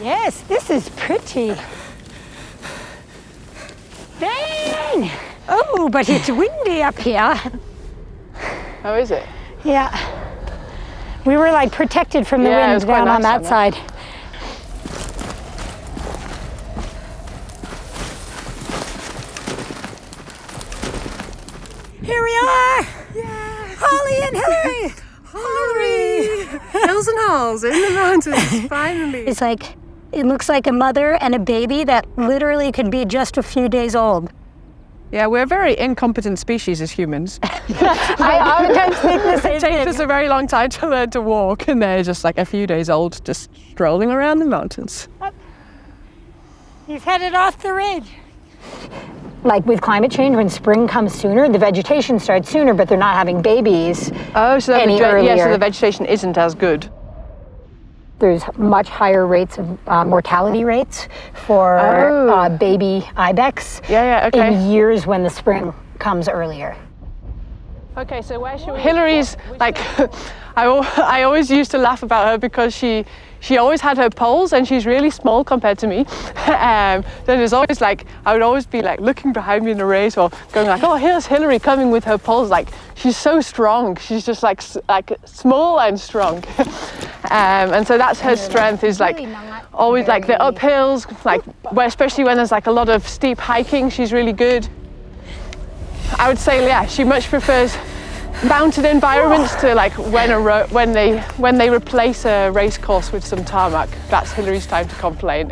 Yes, this is pretty. Dang! Oh, but it's windy up here. Oh, is it? Yeah. We were like protected from the wind down on that side. Here we are! Yeah! Holly and Hillary! Hillary! Hills and halls in the mountains, finally. It's like, it looks like a mother and a baby that literally could be just a few days old. Yeah, we're a very incompetent species as humans. I oftentimes think the same It takes us a very long time to learn to walk, and they're just like a few days old, just strolling around the mountains. He's headed off the ridge. Like with climate change, when spring comes sooner, the vegetation starts sooner, but they're not having babies Oh, so any earlier. so the vegetation isn't as good. There's much higher rates of mortality rates for baby ibex in years when the spring comes earlier. Okay, so where should we... Hillary's like, I always used to laugh about her because she always had her poles and she's really small compared to me. Then there's always like, I would always be like looking behind me in a race or going like, oh, here's Hillary coming with her poles. Like, she's so strong. She's just like small and strong. And so that's her strength, is like always like the uphills, like especially when there's like a lot of steep hiking, she's really good. I would say, yeah, she much prefers mountain environments to like when they replace a race course with some tarmac. That's Hillary's time to complain.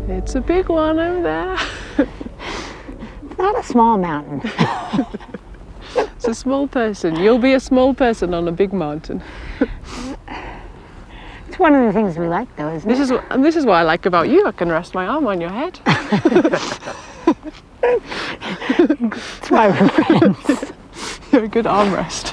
It's a big one over there. Not a small mountain. It's a small person. You'll be a small person on a big mountain. It's one of the things we like, though, isn't it? This is what I like about you. I can rest my arm on your head. That's why we're friends. You're a good armrest.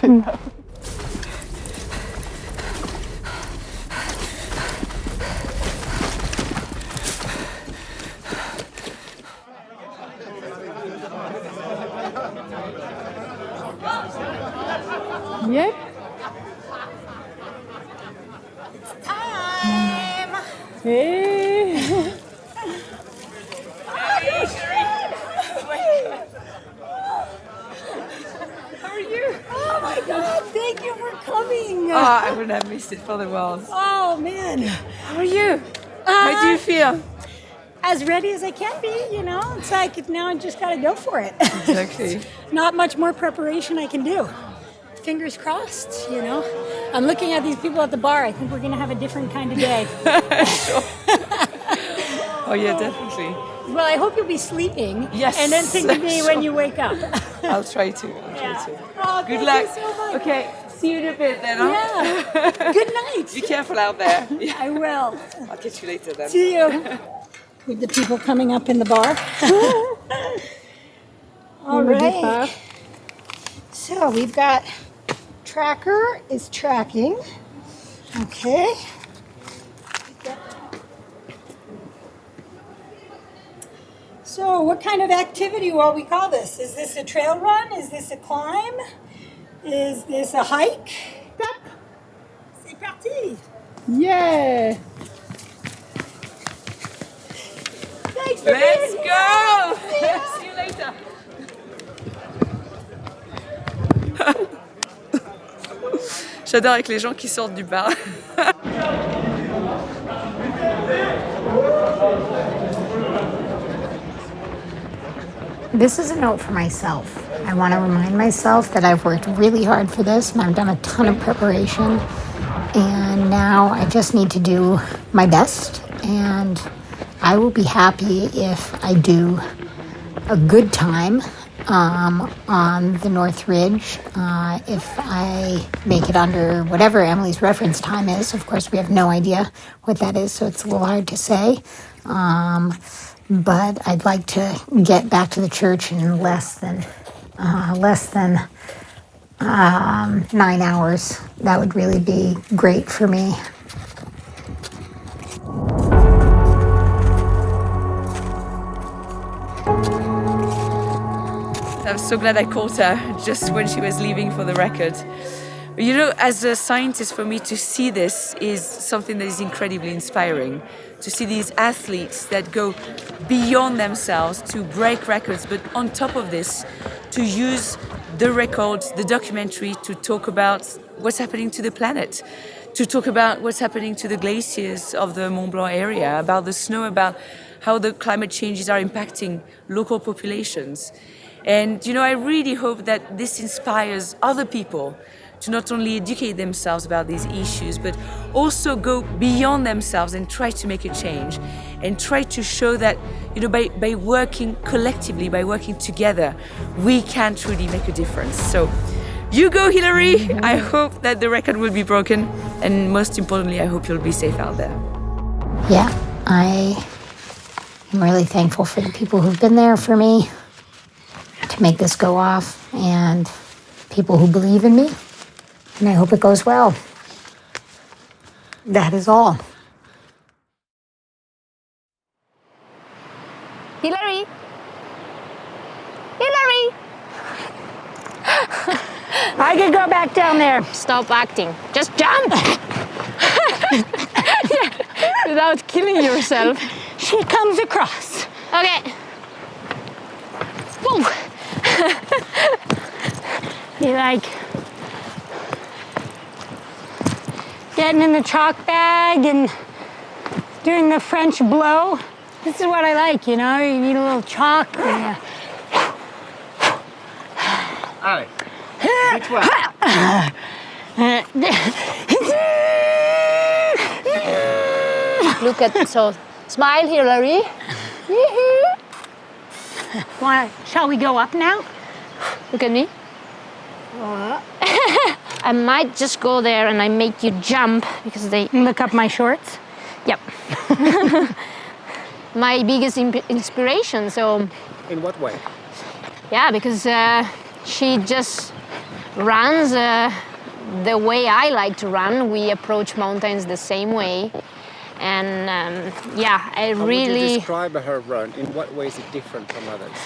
Yep. It's time! Hey. How are you? Oh my God, thank you for coming. Oh, I wouldn't have missed it for the world. Oh man. How are you? How do you feel? As ready as I can be, you know. It's like now I just gotta go for it. Exactly. Not much more preparation I can do. Fingers crossed, you know. I'm looking at these people at the bar. I think we're gonna have a different kind of day. Sure. Oh yeah, definitely. Well, I hope you'll be sleeping. Yes. And then think of me Sure. when you wake up. I'll try to. Oh, Good thank luck. you so much. Okay, see you in a bit then. Huh? Yeah. Good night. Be careful out there. Yeah. I will. I'll catch you later then. See you. With the people coming up in the bar. All right. So we've got tracker is tracking. Okay. So what kind of activity will we call this? Is this a trail run? Is this a climb? Is this a hike? C'est parti! Yeah. Thanks for Let's being go! here. See you later. J'adore avec les gens qui sortent du bar. This is a note for myself. I want to remind myself that I've worked really hard for this and I've done a ton of preparation. And now I just need to do my best and I will be happy if I do a good time on the North Ridge. If I make it under whatever Emily's reference time is, of course we have no idea what that is, so it's a little hard to say. But I'd like to get back to the church in less than 9 hours. That would really be great for me. I'm so glad I caught her just when she was leaving for the record. You know, as a scientist, for me to see this is something that is incredibly inspiring. To see these athletes that go beyond themselves to break records, but on top of this, to use the records, the documentary, to talk about what's happening to the planet, to talk about what's happening to the glaciers of the Mont Blanc area, about the snow, about how the climate changes are impacting local populations. And, you know, I really hope that this inspires other people to not only educate themselves about these issues, but also go beyond themselves and try to make a change and try to show that, you know, by working collectively, by working together, we can truly make a difference. So you go, Hillary. I hope that the record will be broken. And most importantly, I hope you'll be safe out there. Yeah, I am really thankful for the people who've been there for me to make this go off, and people who believe in me, and I hope it goes well. That is all. Hillary! Hillary! I could go back down there. Stop acting. Just jump! Without killing yourself. She comes across. Okay. Whoa! You like getting in the chalk bag and doing the French blow? This is what I like, you know? You need a little chalk. And, Alex, which way? Look at, so, smile, Hillary. Shall we go up now? Look at me. I might just go there and I make you jump because they... Look up my shorts. Yep. My biggest inspiration, so... In what way? Yeah, because she just runs the way I like to run. We approach mountains the same way. And yeah, I How really... would you describe her run? In what way is it different from others?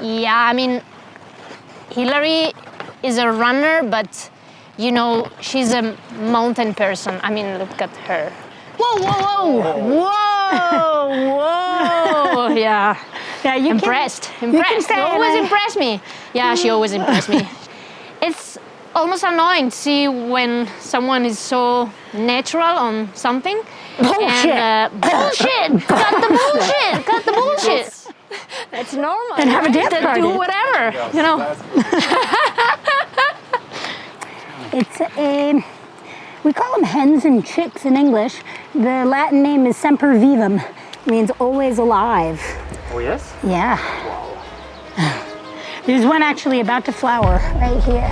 Yeah, I mean, Hillary is a runner, but you know, she's a mountain person. I mean, look at her. Whoa, whoa, whoa! Whoa, whoa! Yeah. Yeah, you impressed. Can Impressed. say She always impressed me. Yeah, she always impressed me. It's almost annoying to see when someone is so natural on something. Bullshit! And, bullshit! Cut the bullshit! Cut the bullshit! That's normal. And have a dance party. Do whatever, you know. It's we call them hens and chicks in English. The Latin name is semper vivum. It means always alive. Oh, yes? Yeah. There's one actually about to flower right here.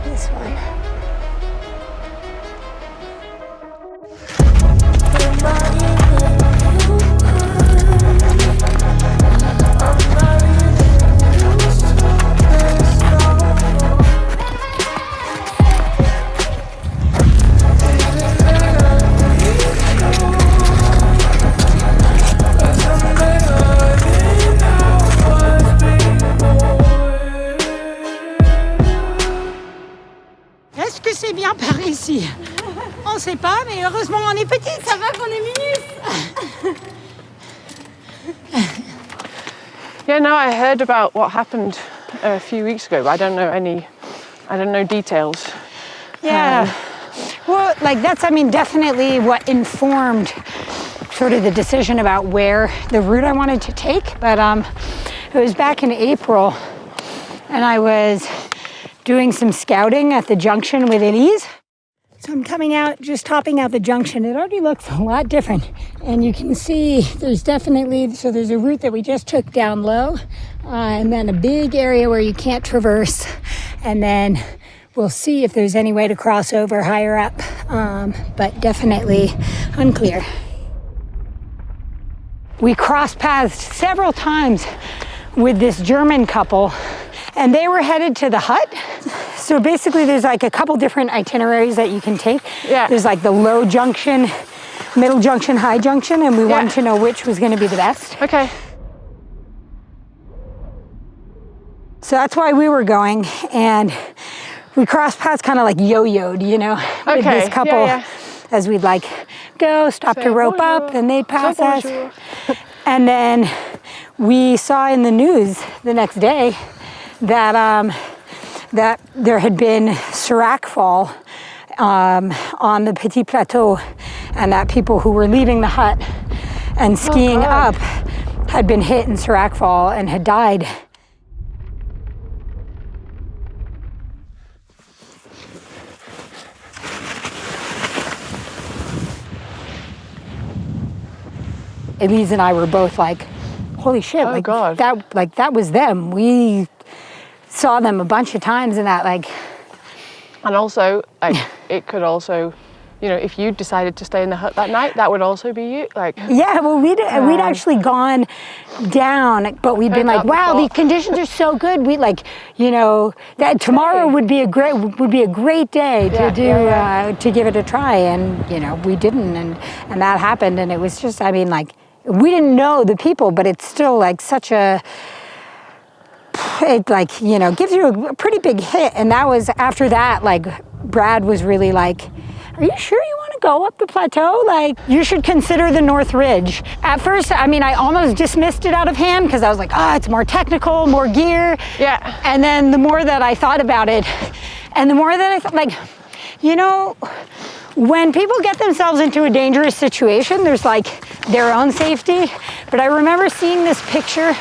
This one. Est-ce que c'est bien par ici? On ne sait pas, mais heureusement on est petite, ça va qu'on est minus. Yeah, no, I heard about what happened a few weeks ago, but I don't know details. Yeah. Well, like that's, I mean, definitely what informed sort of the decision about where the route I wanted to take. But it was back in April, and I was doing some scouting at the junction with Elise. So I'm coming out, just topping out the junction. It already looks a lot different. And you can see there's definitely, so there's a route that we just took down low, and then a big area where you can't traverse. And then we'll see if there's any way to cross over higher up, but definitely unclear. We crossed paths several times with this German couple, and they were headed to the hut. So basically there's like a couple different itineraries that you can take. Yeah. There's like the low junction, middle junction, high junction, and we wanted to know which was going to be the best. Okay. So that's why we were going, and we crossed paths kind of like yo-yoed, you know, with Okay, this couple as we'd like go, stop to rope bonjour. up, then they'd pass Say us. bonjour. And then we saw in the news the next day that that there had been Serac fall on the Petit Plateau, and that people who were leaving the hut and skiing up had been hit in Serac fall and had died. Elise and I were both like, holy shit, Oh, like God. that was them. We saw them a bunch of times, and that like, And also, like, it could also, you know, if you decided to stay in the hut that night, that would also be you. Like, yeah, well, we'd actually gone down, but we'd been like, up wow, before. the conditions are so good. We like, you know, that tomorrow would be a great day to do to give it a try, and you know, we didn't, and that happened, and it was just, I mean, like, we didn't know the people, but it's still like such a. It like, you know, gives you a pretty big hit. And that was after that, like, Brad was really like, are you sure you want to go up the plateau? Like, you should consider the North Ridge. At first, I mean, I almost dismissed it out of hand because I was like, oh, it's more technical, more gear. Yeah. And then the more that I thought about it, and the more that I thought, like, you know, when people get themselves into a dangerous situation, there's like their own safety. But I remember seeing this picture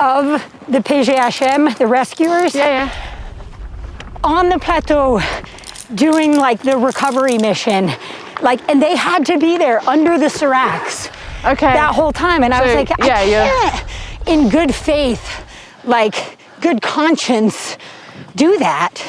of the PGHM, the rescuers, on the plateau doing like the recovery mission. Like, and they had to be there under the seracs that whole time. And I was like, I can't, in good faith, like good conscience, do that.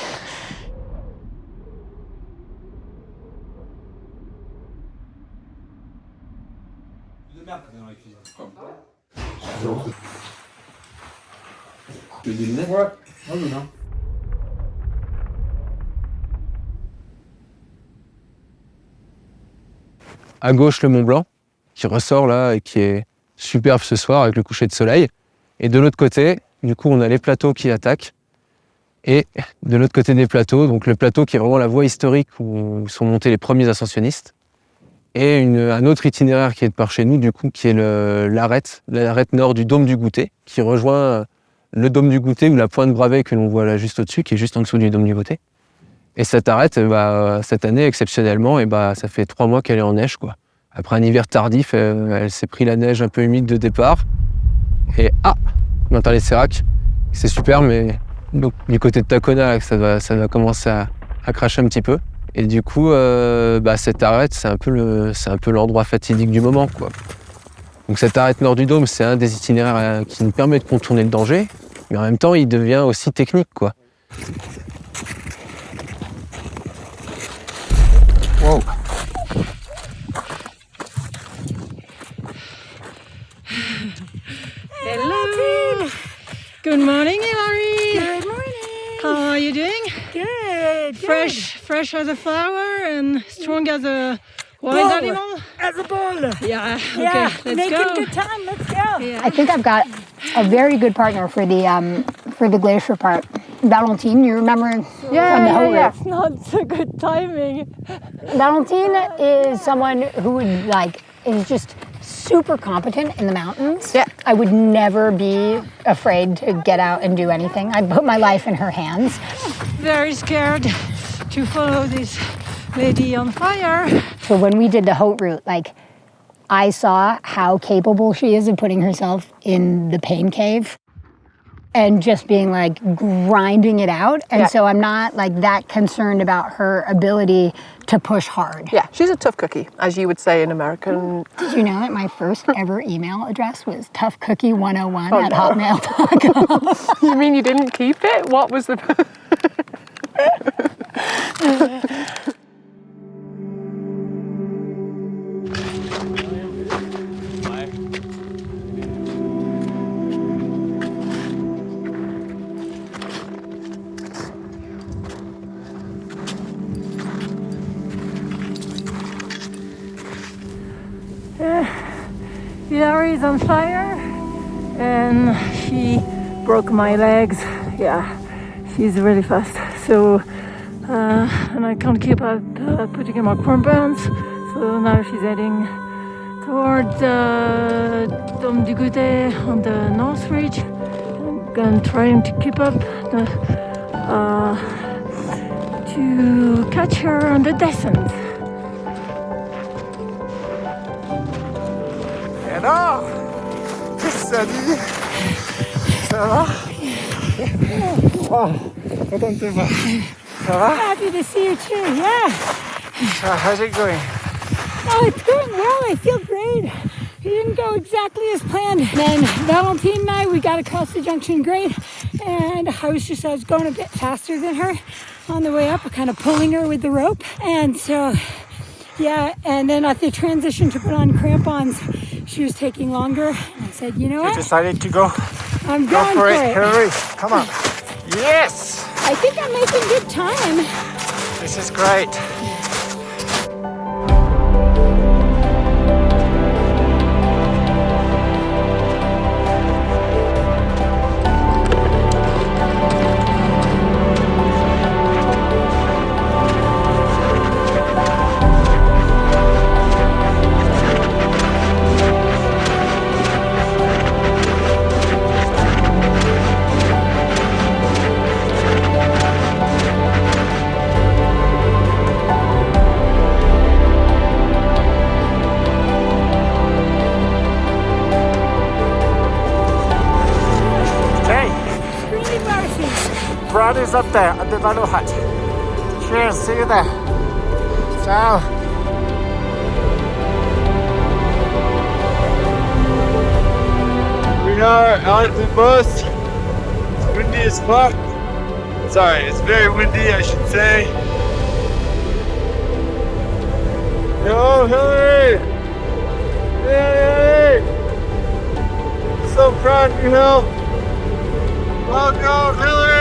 À gauche, le Mont Blanc, qui ressort là et qui est superbe ce soir avec le coucher de soleil. Et de l'autre côté, du coup, on a les plateaux qui attaquent. Et de l'autre côté des plateaux, donc le plateau qui est vraiment la voie historique où sont montés les premiers ascensionnistes. Et un autre itinéraire qui est de par chez nous, du coup, qui est l'arête nord du Dôme du Goûter, qui rejoint le Dôme du Goûter ou la pointe Bravée que l'on voit là juste au-dessus, qui est juste en dessous du Dôme du Goûter. Et cette arête, cette année, exceptionnellement, ça fait 3 mois qu'elle est en neige, quoi. Après un hiver tardif, elle s'est pris la neige un peu humide de départ. Et on entend les séracs. C'est super, mais donc, du côté de Tacona, ça va commencer à cracher un petit peu. Et du coup, cette arête, c'est un peu l'endroit fatidique du moment, quoi. Donc cette arête nord du Dôme, c'est un des itinéraires qui nous permet de contourner le danger, mais en même temps, il devient aussi technique, quoi. Wow. Hello. Good morning, Hilary. Good morning. How are you doing? Good. Fresh as a flower and strong as a wild animal. As a bull. Yeah. Okay. Let's making go. good time. Let's go. Yeah. I think I've got a very good partner for the glacier part. Valentine, you remember from the whole route? It's not so good timing. Valentine is someone who would is just super competent in the mountains. Yeah. I would never be afraid to get out and do anything. I put my life in her hands. Very scared to follow this lady on fire. So when we did the Haute route, I saw how capable she is of putting herself in the pain cave. and just being like grinding it out. And so I'm not like that concerned about her ability to push hard. Yeah, she's a tough cookie, as you would say in American. Did you know that my first ever email address was toughcookie101@hotmail.com? You mean you didn't keep it? What was the... Hilary's on fire and she broke my legs. Yeah, she's really fast. So, and I can't keep up putting in my corn buns. So now she's heading toward Dom du Goûter on the North Ridge and trying to keep up to catch her on the descent. Alors, salut, ça va? Oh, content de te voir. Ça va? Happy to see you too, yeah. How's it going? Oh, it's going well. I feel great. It didn't go exactly as planned. Then Valentine and I, we got across the junction great. And I was going a bit faster than her on the way up, kind of pulling her with the rope. And so, yeah, and then at the transition to put on crampons, she was taking longer. And I said, you know what? You decided to go. I'm Go going for it, Hillary. Come on. Yes! I think I'm making good time. This is great. Brad is up there at the Valo hut. Cheers, see you there. Ciao. We are out the bus. It's windy as fuck. Sorry, it's very windy, I should say. Yo, Hillary! Hey! I'm so proud of you, Hill. Welcome, Hillary!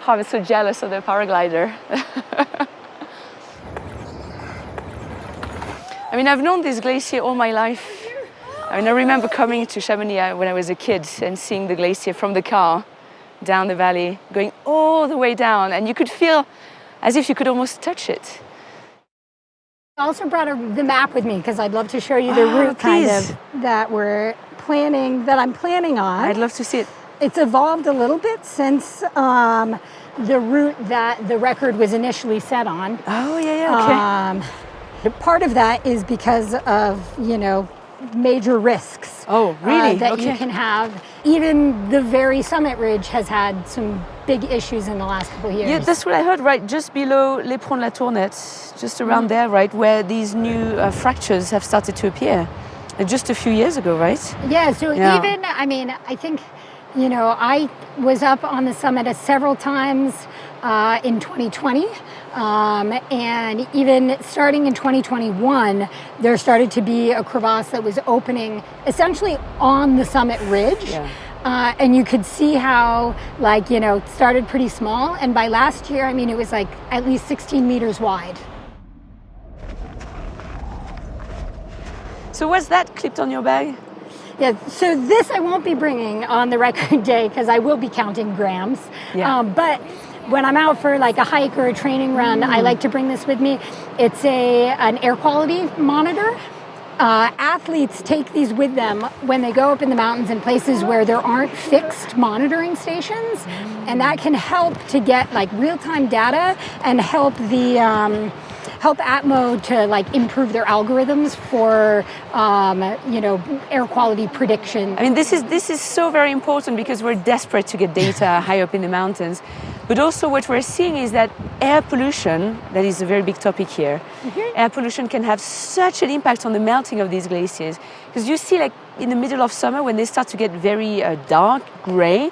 I was so jealous of the paraglider. I mean, I've known this glacier all my life. I mean, I remember coming to Chamonix when I was a kid and seeing the glacier from the car down the valley, going all the way down, and you could feel as if you could almost touch it. I also brought the map with me because I'd love to show you the route kind of that I'm planning on. I'd love to see it. It's evolved a little bit since the route that the record was initially set on. Oh, yeah, okay. Part of that is because of, major risks. Oh, really? That Okay. you can have. Even the very summit ridge has had some big issues in the last couple of years. Yeah, that's what I heard, right? Just below Les Ponts de la Tournette, just around there, right? Where these new fractures have started to appear. Just a few years ago, right? Yeah, so Yeah. even, I mean, I think, you know, I was up on the summit several times in 2020. And even starting in 2021, there started to be a crevasse that was opening essentially on the summit ridge. Yeah. And you could see how, like, you know, it started pretty small. And by last year, I mean, it was like at least 16 meters wide. So what's that clipped on your bag? Yeah, so this I won't be bringing on the record day because I will be counting grams. Yeah. But when I'm out for like a hike or a training run, I like to bring this with me. It's an air quality monitor. Athletes take these with them when they go up in the mountains in places where there aren't fixed monitoring stations, and that can help to get like real-time data and help the help Atmo to like improve their algorithms for you know, air quality prediction. I mean, this is so very important because we're desperate to get data high up in the mountains. But also what we're seeing is that air pollution, that is a very big topic here, air pollution can have such an impact on the melting of these glaciers. Because you see, like in the middle of summer when they start to get very dark, gray,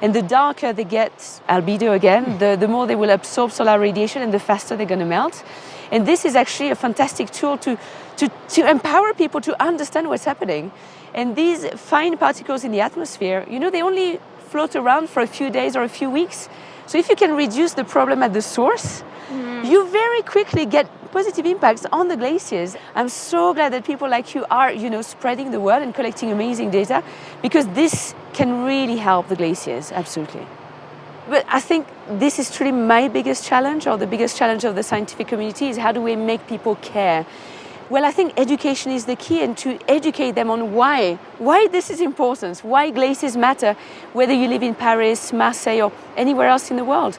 and the darker they get albedo again, the more they will absorb solar radiation and the faster they're going to melt. And this is actually a fantastic tool to empower people to understand what's happening. And these fine particles in the atmosphere, you know, they only float around for a few days or a few weeks. So if you can reduce the problem at the source, you very quickly get positive impacts on the glaciers. I'm so glad that people like you are, you know, spreading the word and collecting amazing data, because this can really help the glaciers, absolutely. But I think this is truly my biggest challenge, or the biggest challenge of the scientific community, is how do we make people care? Well, I think education is the key, and to educate them on why this is important, why glaciers matter, whether you live in Paris, Marseille, or anywhere else in the world.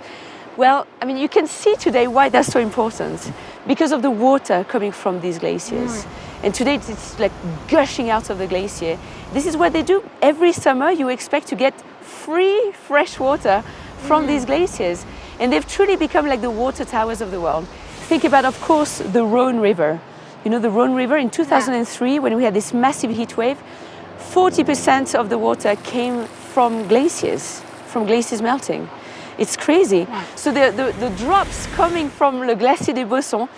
Well, I mean, you can see today why that's so important, because of the water coming from these glaciers. And today it's like gushing out of the glacier. This is what they do. Every summer you expect to get free fresh water from these glaciers. And they've truly become like the water towers of the world. Think about, of course, the Rhone River. You know, the Rhone River in 2003, when we had this massive heat wave, 40% of the water came from glaciers melting. It's crazy. So the drops coming from Le Glacier des Bossons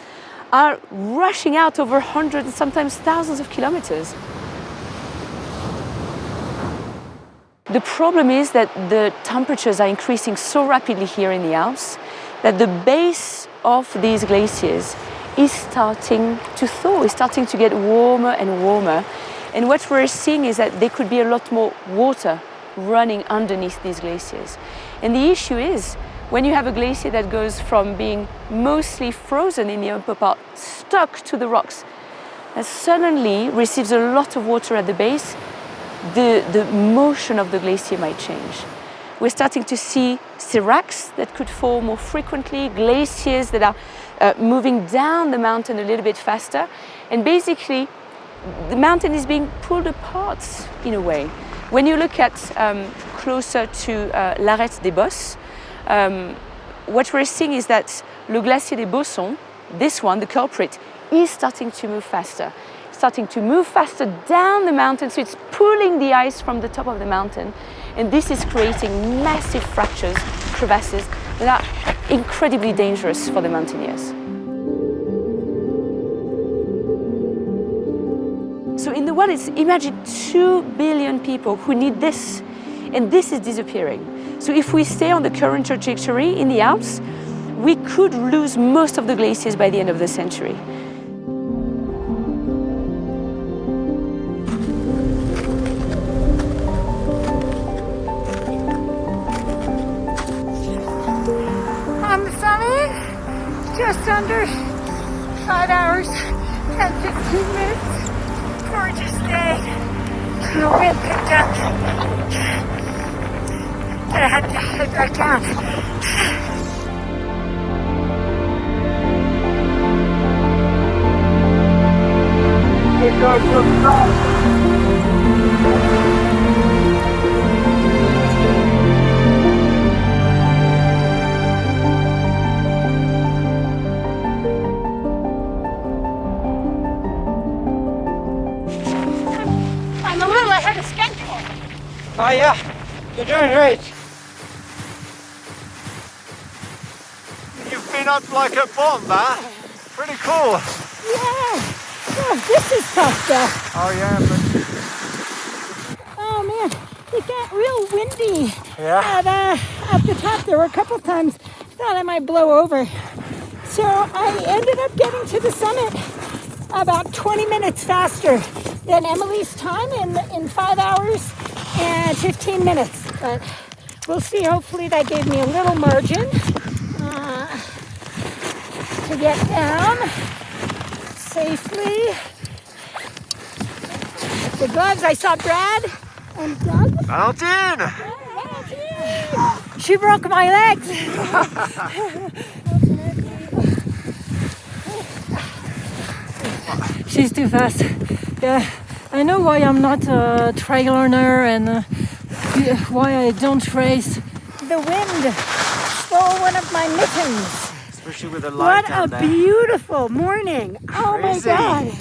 are rushing out over hundreds and sometimes thousands of kilometers. The problem is that the temperatures are increasing so rapidly here in the Alps that the base of these glaciers is starting to thaw, is starting to get warmer and warmer. And what we're seeing is that there could be a lot more water running underneath these glaciers. And the issue is, when you have a glacier that goes from being mostly frozen in the upper part, stuck to the rocks, and suddenly receives a lot of water at the base, the motion of the glacier might change. We're starting to see seracs that could fall more frequently, glaciers that are moving down the mountain a little bit faster. And basically, the mountain is being pulled apart in a way. When you look at closer to L'Arête des Bosses, what we're seeing is that Le Glacier des Bossons, this one, the culprit, is starting to move faster. Starting to move faster down the mountain, so it's pulling the ice from the top of the mountain. And this is creating massive fractures, crevasses, that are incredibly dangerous for the mountaineers. So in the world, imagine 2 billion people who need this, and this is disappearing. So if we stay on the current trajectory in the Alps, we could lose most of the glaciers by the end of the century. On the summit, just under 5 hours and 15 minutes. Gorgeous day. The wind picked up. But I had to head back down. I'm a little ahead of schedule. Oh yeah, you're doing great. You've been up like a bomb, man. Pretty cool. Yeah. Oh, this is tough stuff. Oh yeah, but Oh man, it got real windy. yeah. At the top, there were a couple times I thought I might blow over. So I ended up getting to the summit about 20 minutes faster than Emily's time in 5 hours and 15 minutes. But we'll see. Hopefully that gave me a little margin to get down safely. The gloves, I saw Brad and Doug. Valentine! She broke my legs. She's too fast. Yeah, I know why I'm not a trail runner and why I don't race. The wind stole one of my mittens. Especially with the light What down a there. beautiful morning. Oh my Crazy. God.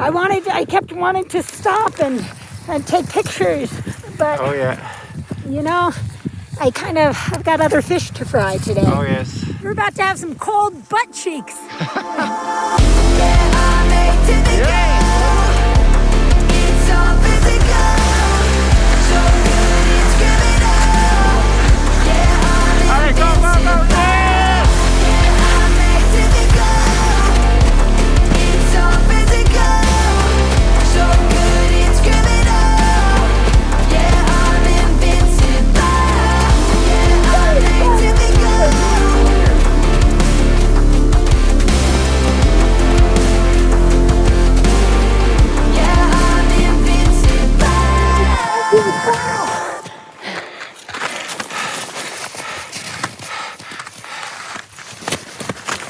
I kept wanting to stop and take pictures, but Oh yeah. you know, I've got other fish to fry today. Oh yes. We're about to have some cold butt cheeks. Allez, go, go, go, yeah!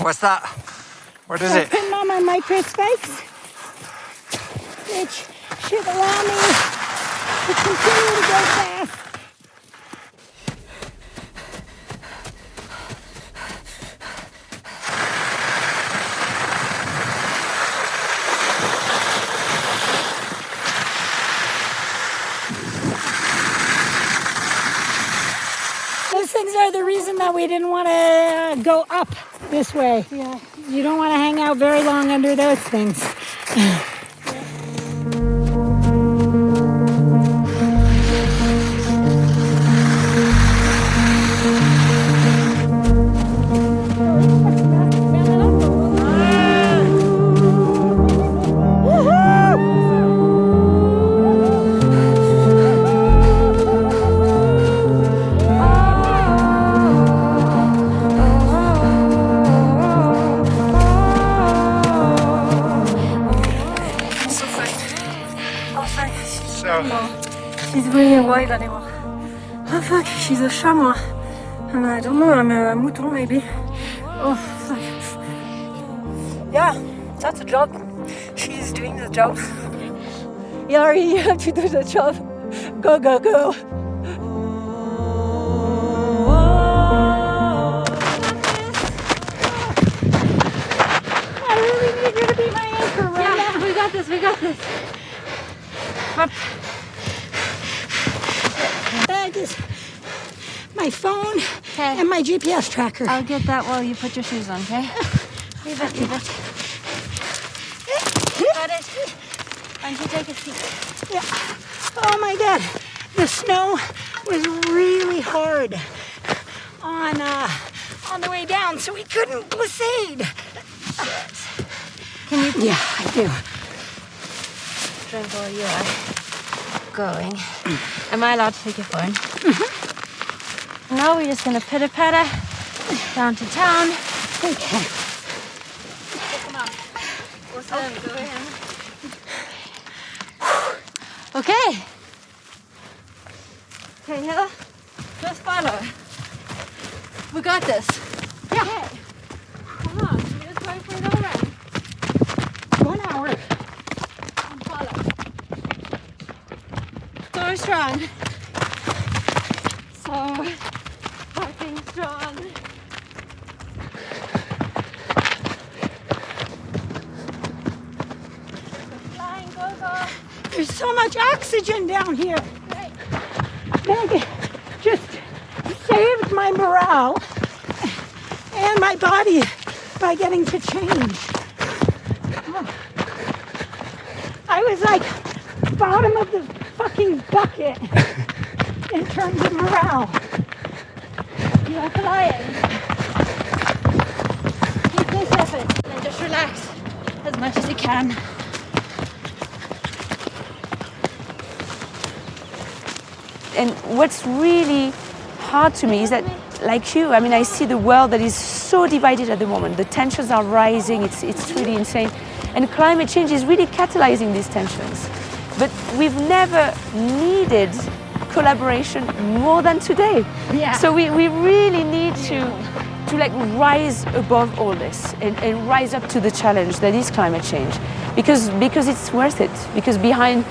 What's that? What is I it? put them on my micro spikes, which should allow me to continue to go fast. Those things are the reason that we didn't want to go up this way. Yeah. You don't want to hang out very long under those things. She's really alive anymore. Oh fuck, she's a chamois. And I don't know, I'm a mouton maybe. Oh fuck. Yeah, that's a job. She's doing the job. Yari, you have to do the job. Go, go, go. I really need you to be my anchor right now. We got this, we got this. Bag is my phone and my GPS tracker. I'll get that while you put your shoes on, okay? Leave it, leave it. Got it. Why don't you take a seat? Yeah. Oh my God. The snow was really hard on the way down, so we couldn't glissade. Can you Yeah, I do. drink while you are going? Am I allowed to take your phone? Mm-hmm. Now we're just gonna pitter-patter down to town. Okay. Awesome, go in. Okay. Okay, Heather, just follow. We got this. Yeah. Okay. Come on, we're just going for a little run. 1 hour So strong. So fucking strong. Flying, go, go. There's so much oxygen down here. Meg just saved my morale and my body by getting to change. I was like bottom of the fucking bucket in terms of morale. You are flying. Keep this effort and just relax as much as you can. And what's really hard to me is that, like you, I mean, I see the world that is so divided at the moment. The tensions are rising, it's really insane. And climate change is really catalyzing these tensions. But we've never needed collaboration more than today. Yeah. So we really need to like rise above all this and rise up to the challenge that is climate change. Because it's worth it. Because behind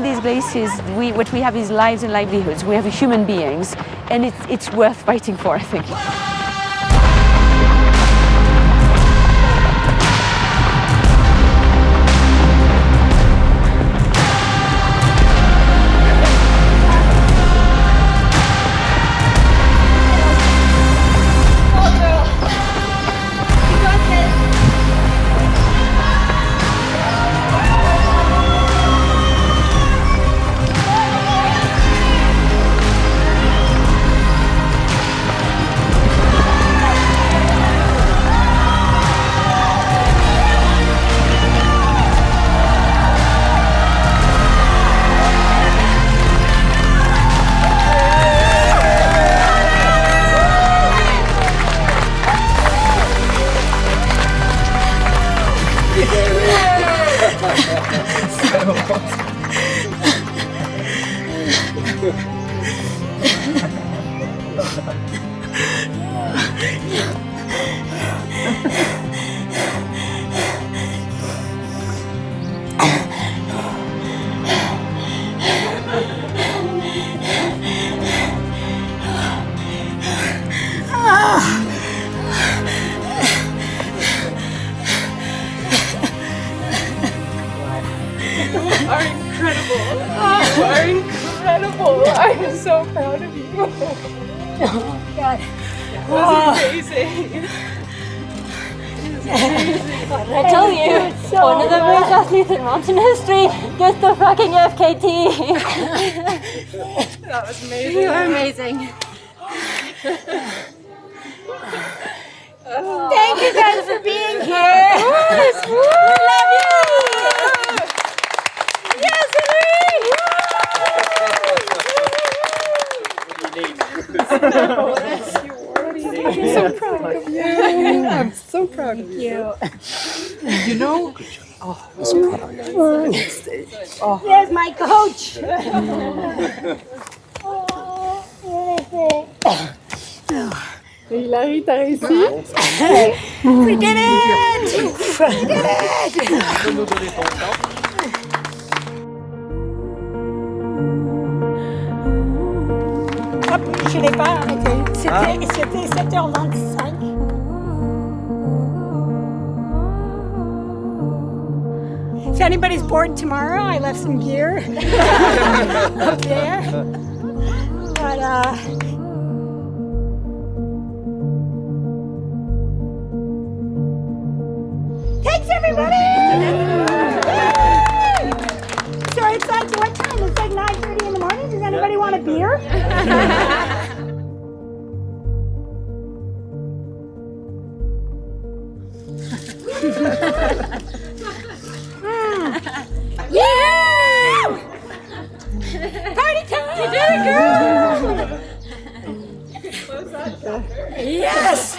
these glaciers, what we have is lives and livelihoods. We have human beings, and it's worth fighting for, I think. I'm so proud of you. Oh, God. Amazing. I tell you, one of the best athletes in mountain history gets the fucking FKT. That was amazing. You are amazing. Thank you guys for being here. Yes, We love you. yes, Hillary! I'm so proud of you. I'm so proud of you. You know, There's my coach. Hilary, t'as réussi? We did it! We did it! Hop, je l'ai pas arrêté. C'était 7h25. If anybody's bored tomorrow, I left some gear up there. But thanks everybody! So it's like what time? It's like 9:30 in the morning. Does anybody want a beer? Yeah! Party time! You did it, girl! Yes!